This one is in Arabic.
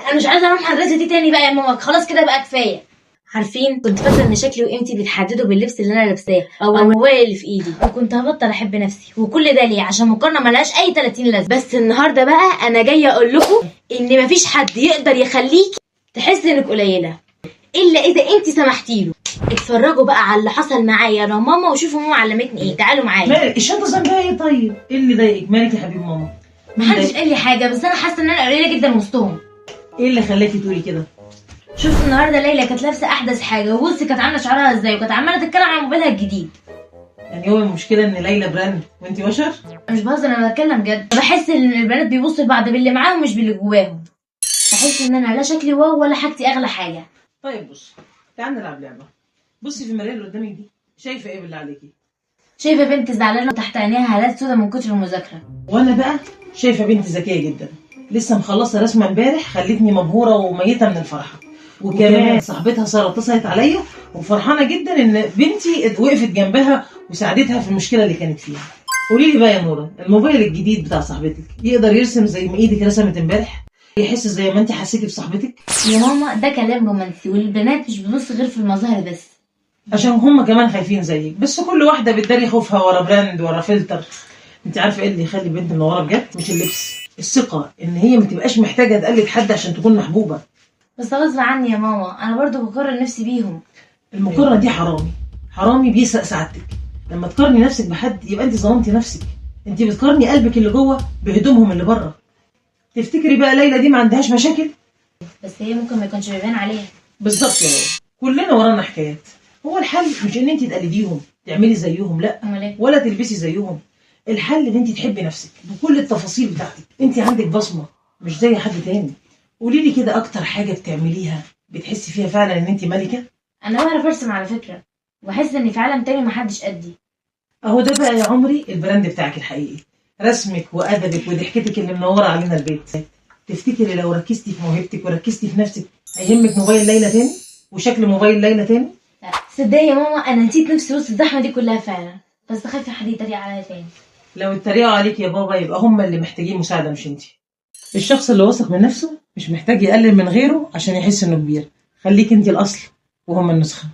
انا مش عايزه اروح المدرسه دي تاني بقى يا ماما، خلاص كده بقى كفايه. عارفين كنت فاكره ان شكلي وقيمتي بيتحددوا باللبس اللي انا لابساه او الموبايل اللي في ايدي، وكنت هبطل احب نفسي، وكل ده ليه؟ عشان مقارنه ملهاش اي 30 لازمه. بس النهارده بقى انا جايه اقول لكم ان مفيش حد يقدر يخليكي تحسي انك قليله الا اذا انت سمحتي له. اتفرجوا بقى على اللي حصل معايا انا وماما وشوفوا ماما علمتني ايه. تعالوا معايا. مالك الشنطه ذنبها ايه؟ طيب ايه اللي ضايقك؟ مالك يا حبيب ماما؟ محدش قال لي حاجه، بس انا حاسه ان انا قليله جدا وسطهم. ايه اللي خلاكي تقولي كده؟ شفت النهارده ليلى كانت لابسه احدث حاجه، وبصي كانت عامله شعرها ازاي، وكانت عماله تتكلم عن موبايلها الجديد. يعني هو المشكله ان ليلى براند وانت بشر؟ انا مش بهزر، انا بتكلم جد. بحس ان البنات بيبصوا لبعض باللي معاهم مش باللي جواهم. بحس ان انا لا شكلي واو ولا حاجتي اغلى حاجه. طيب بص، تعالى نلعب لعبه. بصي في المرايه اللي قدامك دي، شايفه ايه بالله عليكي؟ شايفه بنت زعلانه وتحت عينيها هالات سودا من كتر المذاكره. وانا بقى شايفه بنت ذكيه جدا، لسه مخلصه رسمه امبارح خلتني مبهوره وميته من الفرحه. وكمان صاحبتها ساره اتصلت عليا وفرحانه جدا ان بنتي وقفت جنبها وساعدتها في المشكله اللي كانت فيها. قولي لي بقى يا نوره، الموبايل الجديد بتاع صاحبتك يقدر يرسم زي ما ايدك رسمت امبارح؟ يحس زي ما انت حسيتي بصاحبتك؟ يا ماما ده كلام رومانسي، والبنات مش بتبص غير في المظاهر بس. عشان هم كمان خايفين زيك، بس كل واحده بتداري خوفها ورا براند ورا فلتر. انت عارفه ايه اللي يخلي البنت منوره بجد؟ مش اللبس، الثقه، ان هي ما تبقاش محتاجه تقلد حد عشان تكون محبوبه. بس غصب عني يا ماما، انا برضو بقارن نفسي بيهم. المقارنه دي حرامي، حرامي بيسرق سعادتك. لما تقارني نفسك بحد يبقى انت ظلمتي نفسك. انت بتقارني قلبك اللي جوه بهدومهم اللي بره. تفتكري بقى ليلى دي ما عندهاش مشاكل؟ بس هي ممكن ما يكونش بيبان عليها. بالظبط يا بابا، كلنا ورانا حكايات. هو الحل مش ان انت تقلديهم تعملي زيهم، لا، امال ايه؟ ولا تلبسي زيهم. الحل ان انت تحبي نفسك بكل التفاصيل بتاعتك. انت عندك بصمه مش زي حد تاني. قولي لي كده، اكتر حاجه بتعمليها بتحسي فيها فعلا ان انت ملكه؟ انا بعرف ارسم على فكره، واحس اني في عالم تاني محدش قدي. اهو ده بقى يا عمري البراند بتاعك الحقيقي، رسمك وادبك وضحكتك اللي منوره علينا البيت. تفتكري لو ركزتي في موهبتك وركزتي في نفسك هيهمك موبايل ليلى تاني وشكل موبايل ليلى تاني؟ لا صدقني يا ماما، انا نسيت نفسي وسط الزحمه دي كلها فعلا، بس خايفه حد يتريق عليا تاني. لو اتريقوا عليك يا بابا يبقى هم اللي محتاجين مساعده مش انت. الشخص اللي واثق من نفسه مش محتاج يقلل من غيره عشان يحس انه كبير. خليك انت الاصل وهم النسخه.